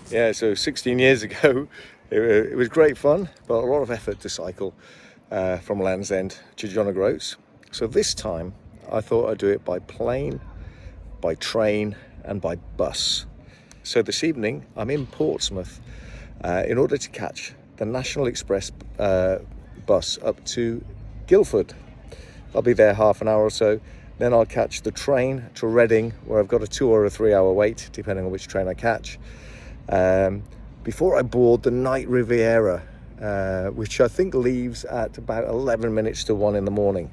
Yeah, so 16 years ago, it was great fun, but a lot of effort to cycle from Land's End to John O'Groats. So this time, I thought I'd do it by plane, by train, and by bus. So this evening, I'm in Portsmouth in order to catch the National Express bus up to Guildford. I'll be there half an hour or so. Then I'll catch the train to Reading, where I've got a 2 or a 3 hour wait, depending on which train I catch. Before I board the night Riviera, which I think leaves at about 11 minutes to 1 in the morning.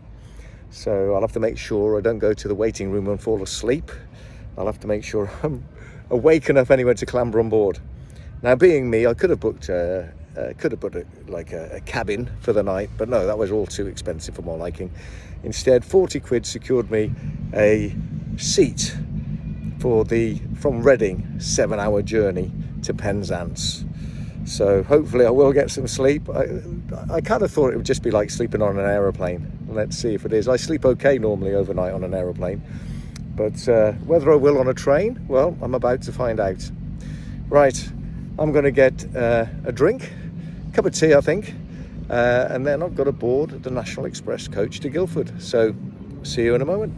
So I'll have to make sure I don't go to the waiting room and fall asleep. I'll have to make sure I'm awake enough anyway to clamber on board. Now, being me, I could have booked a cabin for the night, but no, that was all too expensive for my liking. Instead, 40 quid secured me a seat for the from Reading 7-hour journey to Penzance. So hopefully I will get some sleep. I kind of thought it would just be like sleeping on an aeroplane. Let's see if it is. I sleep okay normally overnight on an aeroplane, but whether I will on a train, well, I'm about to find out. Right, I'm going to get a drink, cup of tea I think, and then I've got to board the National Express coach to Guildford. So see you in a moment.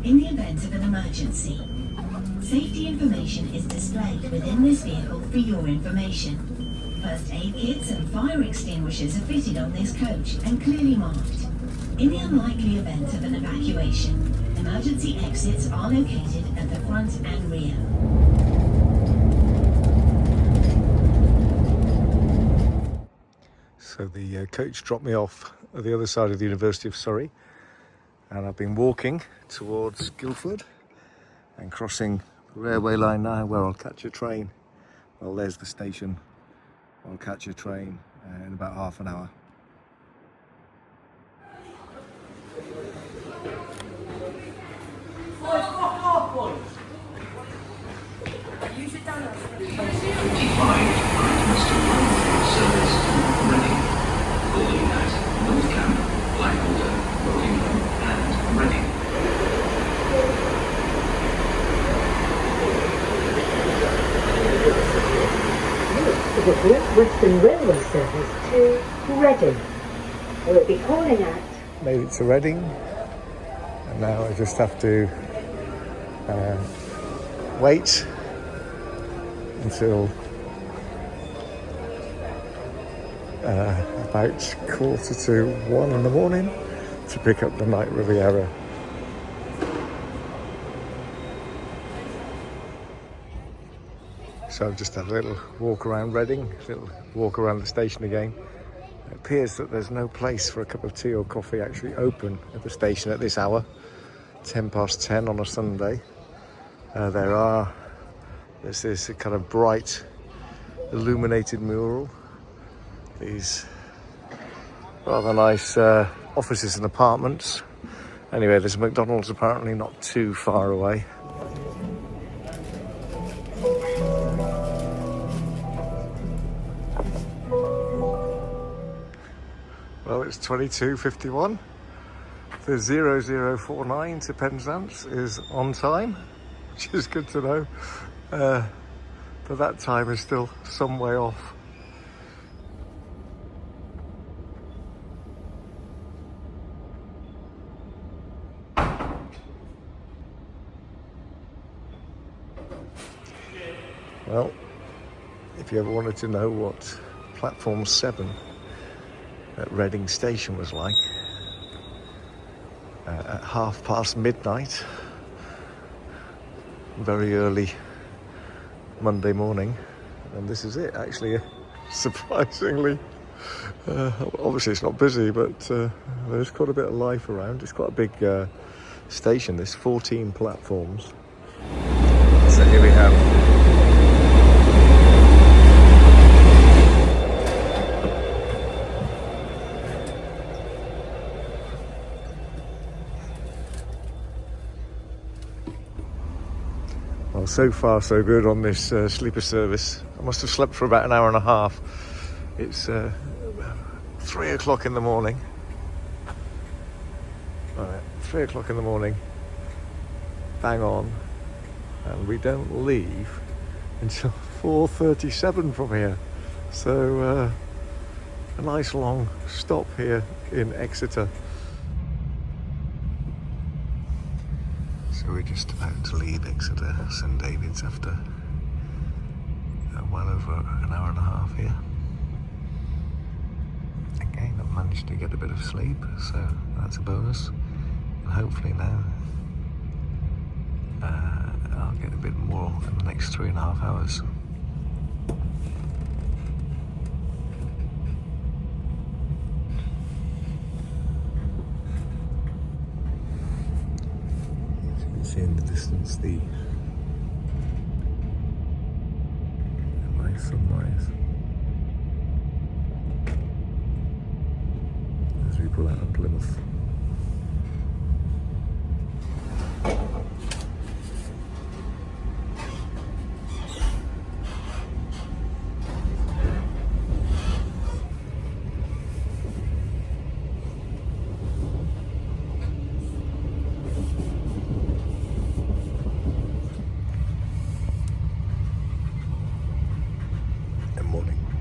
In the event of an emergency, safety information is displayed within this vehicle for your information. First aid kits and fire extinguishers are fitted on this coach and clearly marked. In the unlikely event of an evacuation, emergency exits are located at the front and rear. So the coach dropped me off at the other side of the University of Surrey, and I've been walking towards Guildford and crossing the railway line now, where I'll catch a train. Well, there's the station. I'll catch a train in about half an hour. The Great Western Railway service to Reading. We'll be calling at... Made it to Reading, and now I just have to wait until about 1:45 in the morning to pick up the night Riviera. So I've just had a little walk around Reading, a little walk around the station again. It appears that there's no place for a cup of tea or coffee actually open at the station at this hour, 10:10 on a Sunday. There's this kind of bright illuminated mural, these rather nice offices and apartments. Anyway, there's a McDonald's apparently not too far away. Well, it's 22:51. The 0049 to Penzance is on time, which is good to know. But that time is still some way off. Well, if you ever wanted to know what platform 7 at Reading Station was like at midnight, very early Monday morning, and this is it actually. Surprisingly, obviously it's not busy, but there's quite a bit of life around. It's quite a big station. There's 14 platforms. So here we have well, so far so good on this sleeper service. I must have slept for about an hour and a half. It's 3 o'clock in the morning. Right, 3 o'clock in the morning, bang on, and we don't leave until 4:37 from here. So a nice long stop here in Exeter. So we're just about to leave Exeter St David's after well over an hour and a half here. Again, I've managed to get a bit of sleep, so that's a bonus. And hopefully now I'll get a bit more in the next 3.5 hours. As you can see in the distance, the nice sunrise as we pull out of Plymouth.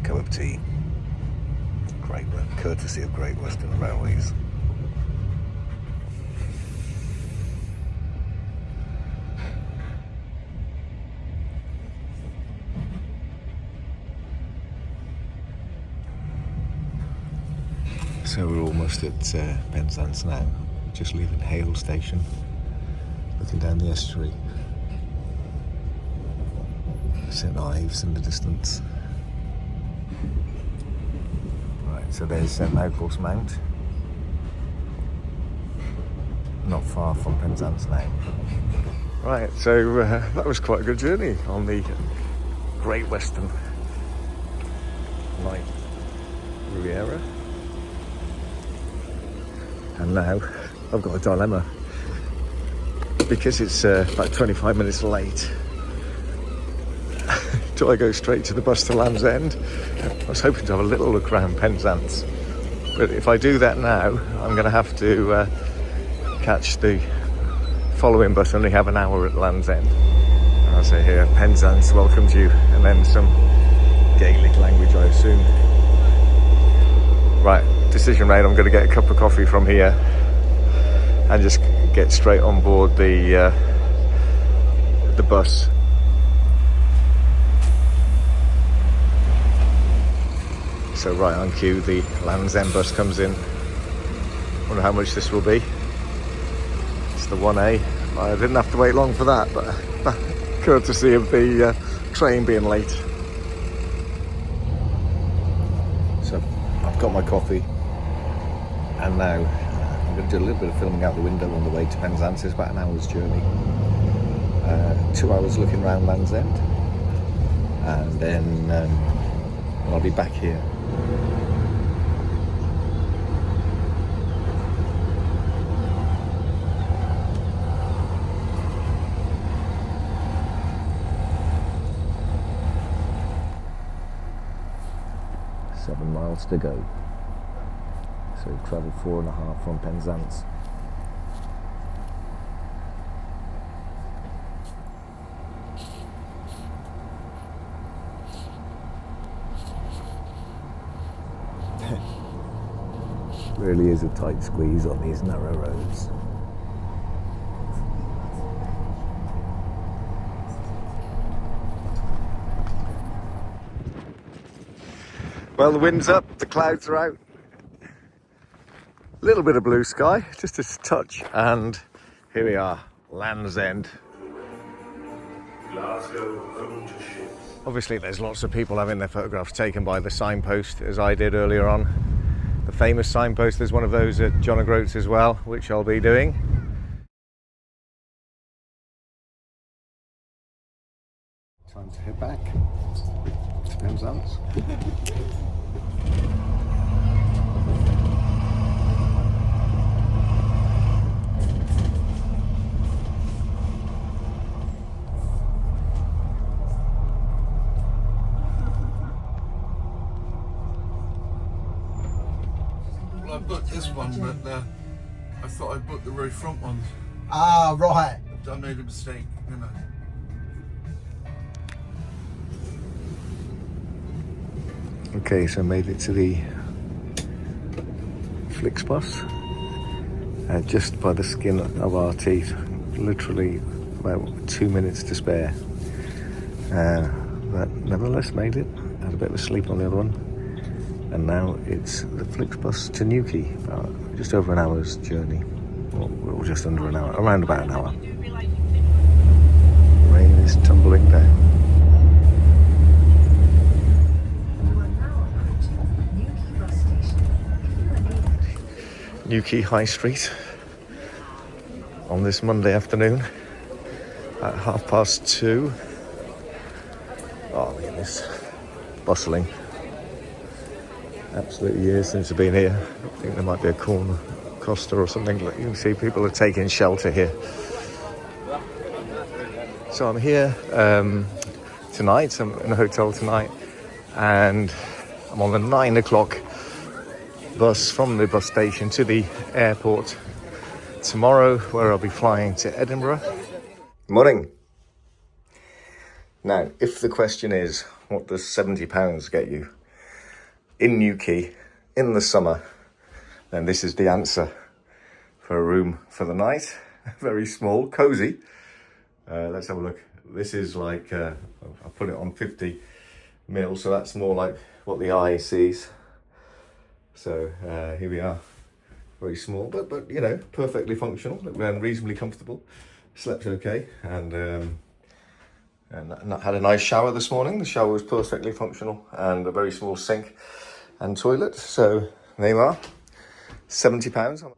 Cup of tea. Courtesy of Great Western Railways. So we're almost at Penzance now, just leaving Hale Station, looking down the estuary. St Ives in the distance. So there's St Michael's Mount, not far from Penzance now. Right, so that was quite a good journey on the Great Western Light Riviera. And now I've got a dilemma because it's about 25 minutes late. Do I go straight to the bus to Land's End? I was hoping to have a little look around Penzance, but if I do that now, I'm going to have to catch the following bus. Only have an hour at Land's End. And I'll say here, Penzance welcomes you, and then some Gaelic language, I assume. Right, decision made. I'm going to get a cup of coffee from here and just get straight on board the bus. So right on cue, the Land's End bus comes in. Wonder how much this will be. It's the 1A. I didn't have to wait long for that, but courtesy of the train being late. So I've got my coffee, and now I'm going to do a little bit of filming out the window on the way to Penzance. It's about an hour's journey. 2 hours looking around Land's End, and then I'll be back here. Seven miles to go. So we've travelled 4.5 from Penzance. Really is a tight squeeze on these narrow roads. Well, the wind's up, the clouds are out. A little bit of blue sky, just a touch, and here we are, Land's End. Glasgow home to ships. Obviously there's lots of people having their photographs taken by the signpost, as I did earlier on. The famous signpost, there's one of those at John O'Groats as well, which I'll be doing. Time to head back to Penzance. I booked this one, but I thought I booked the very front ones. Ah, right. I made a mistake, you know. Okay, so made it to the Flixbus, just by the skin of our teeth, literally about 2 minutes to spare. But nevertheless made it, had a bit of a sleep on the other one, and now it's the Flixbus to Newquay, just over an hour's journey, or just under an hour, around about an hour. Rain is tumbling down. Newquay High Street on this Monday afternoon at 2:30. Oh, look at this, bustling. Absolutely years since I've been here. I think there might be a corner Costa or something. You can see people are taking shelter here. So I'm here tonight, I'm in a hotel tonight, and I'm on the 9 o'clock bus from the bus station to the airport tomorrow, where I'll be flying to Edinburgh. Morning. Now, if the question is, what does £70 get you in Newquay in the summer, then this is the answer. For a room for the night, very small, cosy. Let's have a look. This is like, I put it on 50 mil, so that's more like what the eye sees. So here we are, very small, but you know, perfectly functional and reasonably comfortable. Slept okay, and had a nice shower this morning. The shower was perfectly functional, and a very small sink and toilet. So there you are, £70.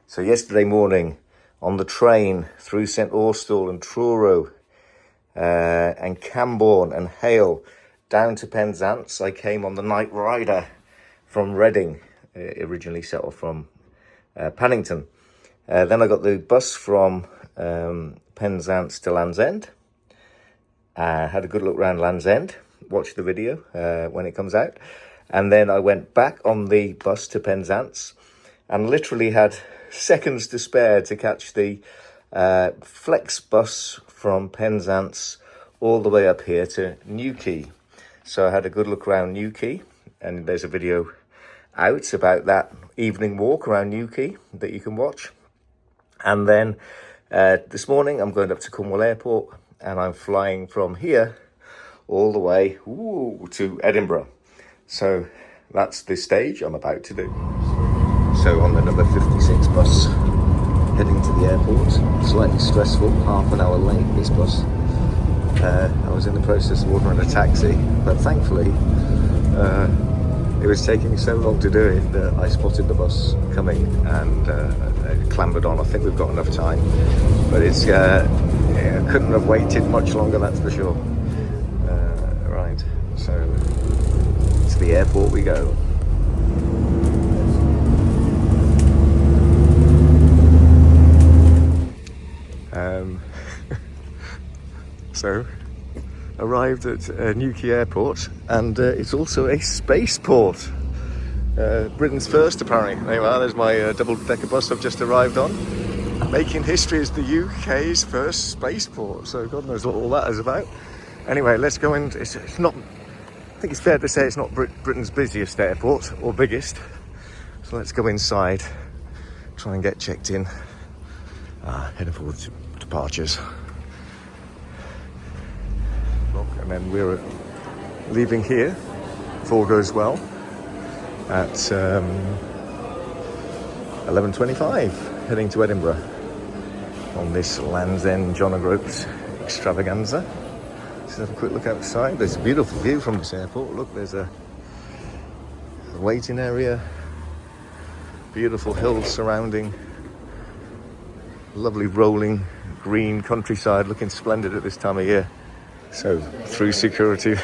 So yesterday morning on the train through St Austell and Truro and Camborne and Hale down to Penzance, I came on the night rider from Reading, originally set off from Paddington. Then I got the bus from Penzance to Land's End. Had a good look around Land's End, watched the video when it comes out. And then I went back on the bus to Penzance and literally had seconds to spare to catch the Flex bus from Penzance all the way up here to Newquay. So I had a good look around Newquay, and there's a video out about that evening walk around Newquay that you can watch. And then this morning I'm going up to Cornwall Airport, and I'm flying from here all the way to Edinburgh. So that's the stage I'm about to do. So on the number 56 bus, heading to the airport. Slightly stressful, half an hour late, this bus. I was in the process of ordering a taxi, but thankfully it was taking so long to do it that I spotted the bus coming and clambered on. I think we've got enough time, but it's couldn't have waited much longer, that's for sure. Right, so to the airport we go. So arrived at Newquay Airport, and it's also a spaceport. Britain's first, apparently. There you are, there's my double-decker bus I've just arrived on. Making history as the UK's first spaceport, so God knows what all that is about. Anyway, let's go in. It's not, I think it's fair to say it's not Britain's busiest airport, or biggest. So let's go inside, try and get checked in. Heading forward to departures. And then we're leaving here, if all goes well, at 11:25, heading to Edinburgh on this Land's End John O'Groats extravaganza. Let's have a quick look outside. There's a beautiful view from this airport. Look, there's a waiting area, beautiful hills surrounding, lovely rolling green countryside, looking splendid at this time of year. So through security,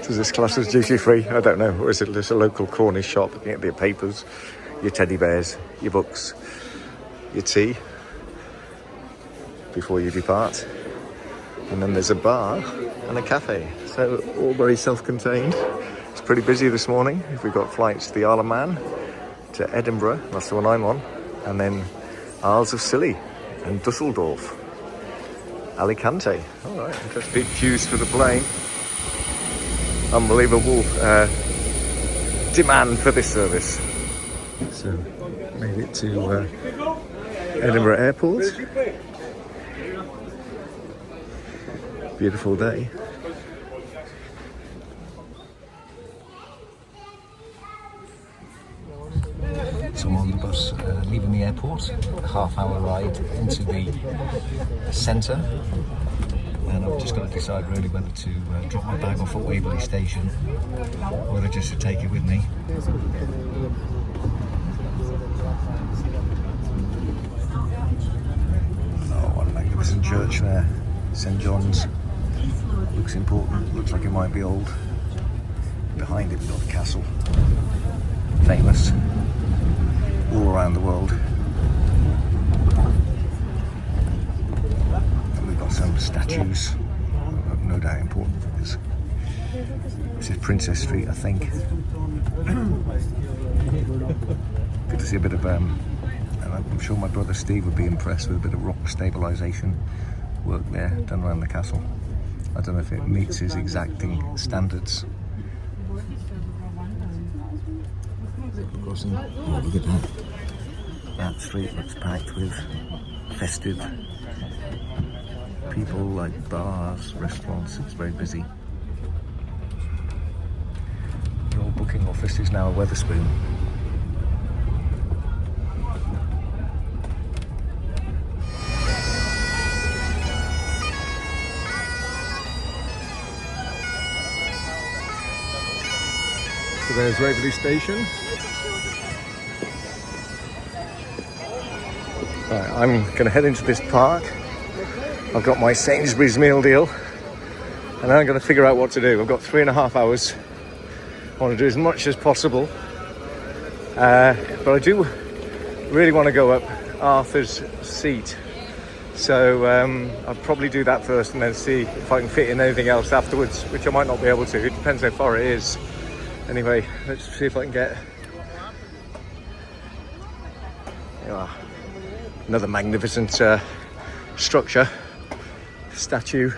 does this class as duty free? I don't know. Or is it just a local Cornish shop? You get your papers, your teddy bears, your books, your tea before you depart. And then there's a bar and a cafe. So all very self-contained. It's pretty busy this morning. We've got flights to the Isle of Man, to Edinburgh, that's the one I'm on, and then Isles of Scilly and Dusseldorf, Alicante. All right, interesting. Queues for the plane. Unbelievable demand for this service. So, made it to Edinburgh Airport. Beautiful day. So I'm on the bus leaving the airport, a half-hour ride into the centre, and I've just got to decide really whether to drop my bag off at Waverley Station or whether just to take it with me. Oh, what a magnificent church there, St John's. Looks important, looks like it might be old. Behind it we've got the castle, famous all around the world. And we've got some statues, no doubt important because this is Princess Street, I think. Good to see a bit of, and I'm sure my brother Steve would be impressed with a bit of rock stabilisation work there done around the castle. I don't know if it meets his exacting standards. Oh, look at that. That street looks packed with festive people, like bars, restaurants. It's very busy. The old booking office is now a Wetherspoon. So there's Waverley Station. Right, I'm going to head into this park. I've got my Sainsbury's meal deal, and I'm going to figure out what to do. I've got 3.5 hours. I want to do as much as possible, but I do really want to go up Arthur's Seat. So I'll probably do that first and then see if I can fit in anything else afterwards, which I might not be able to. It depends how far it is. Anyway, let's see if I can get another magnificent structure, statue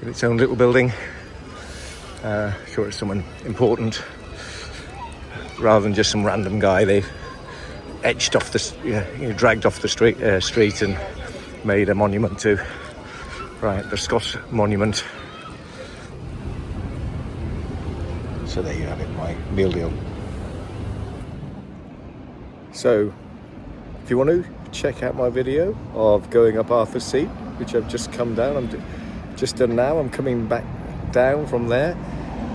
in its own little building. Sure, it's someone important rather than just some random guy they've etched off the, dragged off the street and made a monument to. Right, the Scott Monument. So there you have it, my meal deal. So, if you want to check out my video of going up Arthur's Seat, which I've just come down, I'm just done now. I'm coming back down from there,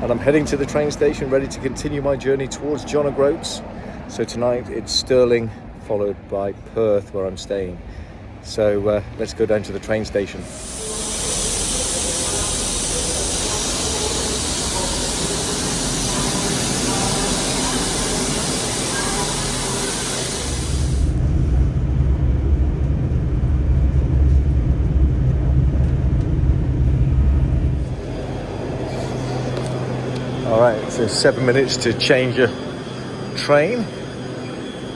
and I'm heading to the train station, ready to continue my journey towards John O'Groats. So tonight it's Stirling, followed by Perth, where I'm staying. So let's go down to the train station. Alright, so 7 minutes to change a train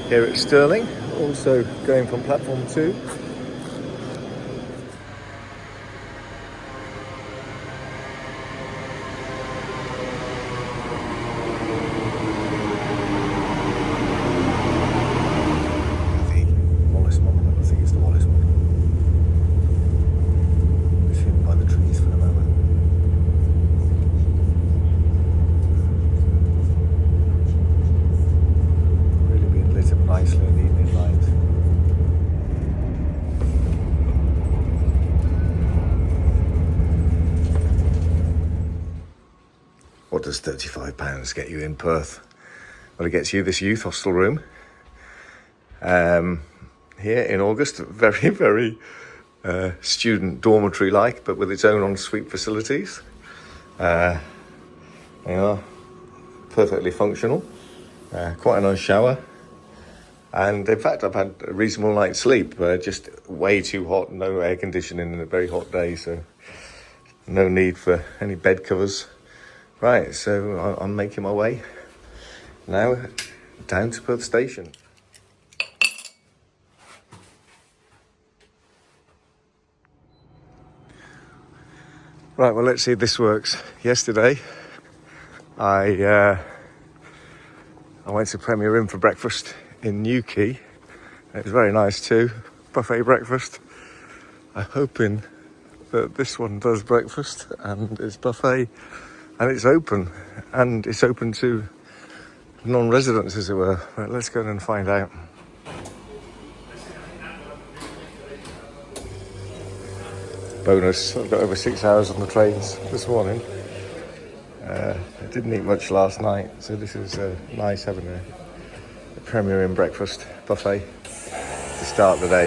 here at Stirling, also going from platform 2. What does £35 get you in Perth? Well, it gets you this youth hostel room here in August. Very, very student dormitory-like, but with its own ensuite facilities. They are perfectly functional. Quite a nice shower. And in fact, I've had a reasonable night's sleep, just way too hot, no air conditioning in a very hot day, so no need for any bed covers Right, so I'm making my way now down to Perth Station. Right, well, let's see if this works. Yesterday, I went to Premier Inn for breakfast in Newquay. It was very nice too, buffet breakfast. I'm hoping that this one does breakfast and it's buffet and it's open to non-residents, as it were. Right, let's go and find out. Bonus, I've got over 6 hours on the trains this morning. I didn't eat much last night, so this is nice having a Premier Inn breakfast buffet to start the day.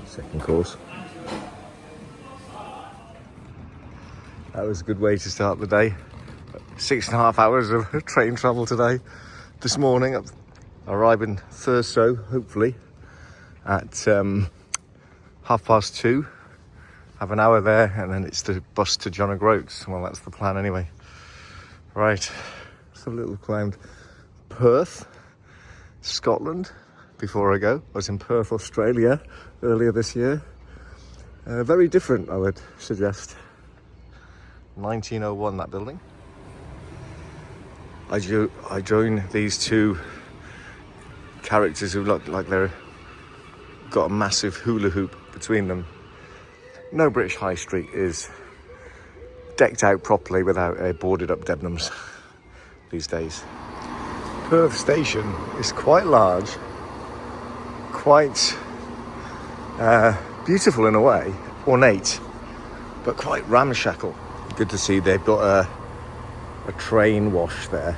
Second course. That was a good way to start the day. 6.5 hours of train travel today. This morning, I'm arriving Thurso, hopefully, at 2:30. Have an hour there, and then it's the bus to John O'Groats. Well, that's the plan anyway. Right, let's have a little climb. Perth, Scotland, before I go. I was in Perth, Australia, earlier this year. Very different, I would suggest. 1901, that building. I join these two characters who look like they're got a massive hula hoop between them. No British high street is decked out properly without boarded up Debenhams these days. Perth Station is quite large, quite beautiful in a way, ornate, but quite ramshackle. Good to see they've got a train wash there.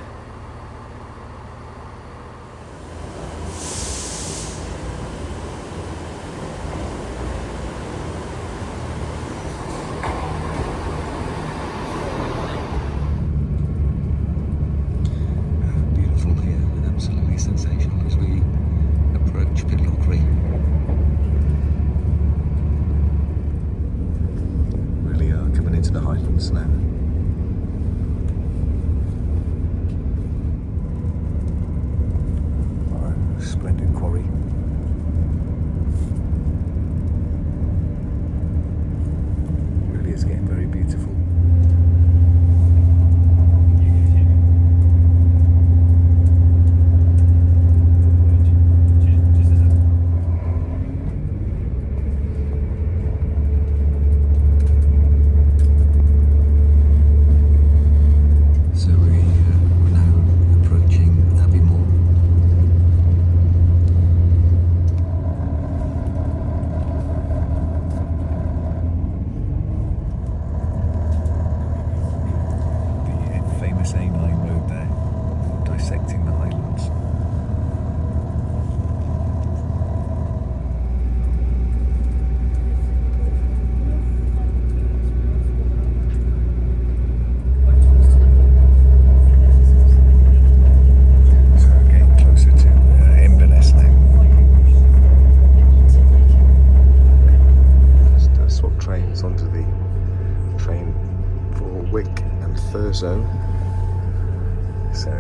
Beautiful here, absolutely sensational as we approach Pitlochry. Really are coming into the Highlands now. Splendid quarry. Really is getting very beautiful. Thurso, so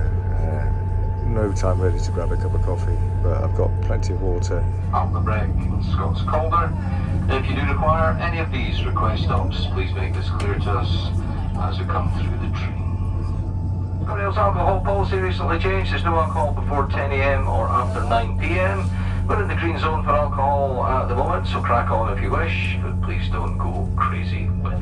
no time ready to grab a cup of coffee, but I've got plenty of water. On the break in Scots Calder. If you do require any of these request stops, please make this clear to us as we come through the train. Rail's alcohol policy recently changed. There's no alcohol before 10 AM or after 9 PM. We're in the green zone for alcohol at the moment, so crack on if you wish, but please don't go crazy with it.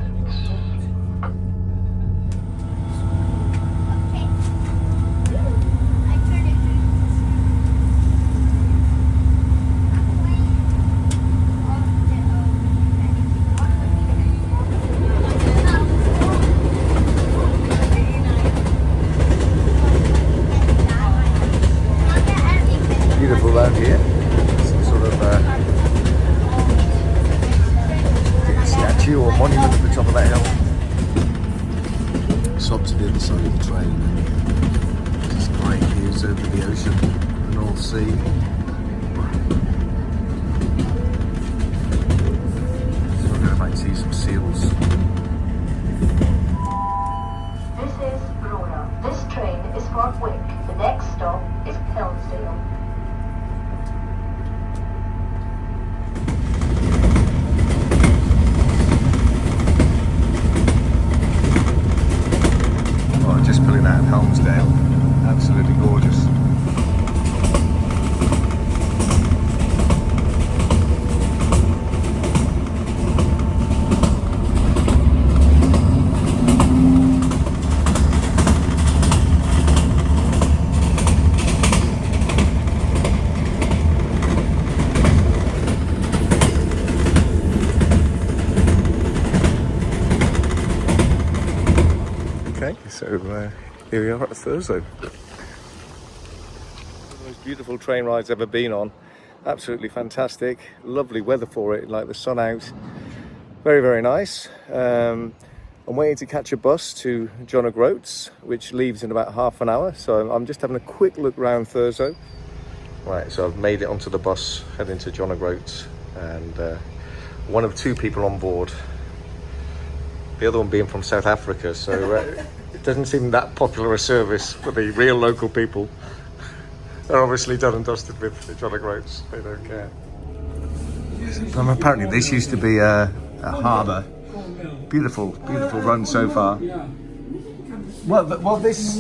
Beautiful around here. Some sort of statue or monument at the top of that hill. Sob to the other side of the train. Just great views over the ocean, the North Sea. So we're going to might see some seals. This is Rona. This train is for Wick. The next stop is Helmsdale. Oh, just pulling out of Helmsdale. Absolutely gorgeous. Okay, so here we are at Thurso. One of the most beautiful train rides I've ever been on. Absolutely fantastic. Lovely weather for it, like the sun out. Very, very nice. I'm waiting to catch a bus to John O'Groats, which leaves in about half an hour. So I'm just having a quick look around Thurso. Right, so I've made it onto the bus, heading to John O'Groats, and one of two people on board. The other one being from South Africa, so it doesn't seem that popular a service for the real local people. They're obviously done and dusted with the John O'Groats. They don't care. Apparently this used to be a harbour. Beautiful, beautiful run so far. Well, this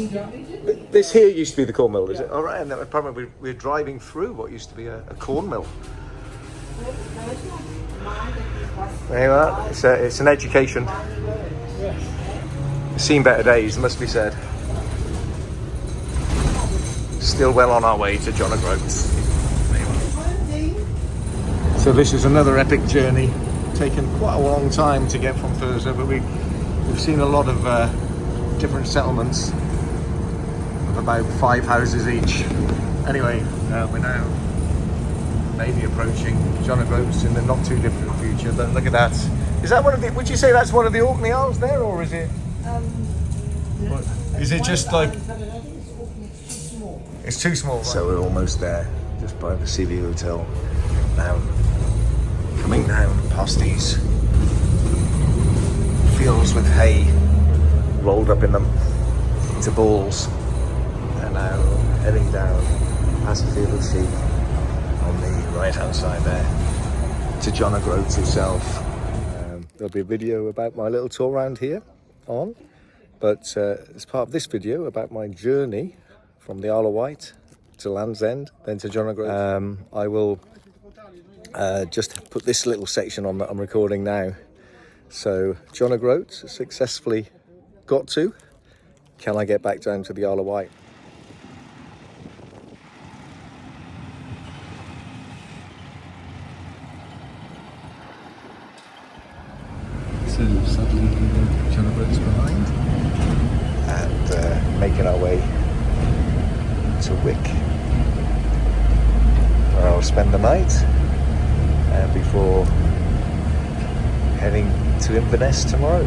here used to be the corn mill, is it? All right, and then apparently we're driving through what used to be a corn mill. There you are. It's an education. Seen better days, must be said. Still well on our way to John O'Groats. So this is another epic journey. Taken quite a long time to get from Thurso, but we've seen a lot of different settlements of about 5 houses each. Anyway, we're now maybe approaching John O'Groats in the not too distant future. But look at that. Is that one of the? Would you say that's one of the Orkney Isles there, or is it? Is it just like? It's too small. Right? So we're almost there, just by the Seaview Hotel. Now, coming down past these fields with hay rolled up in them into balls, and now heading down past the field of sheep on the right hand side there to John O'Groats itself. There'll be a video about my little tour around here on, but as part of this video about my journey from the Isle of Wight to Land's End, then to John O'Groats, I will just put this little section on that I'm recording now. So John O'Groats successfully got to. Can I get back down to the Isle of Wight? So sadly leaving John O'Groats behind and making our way to Wick, where I'll spend the night before heading to Inverness tomorrow.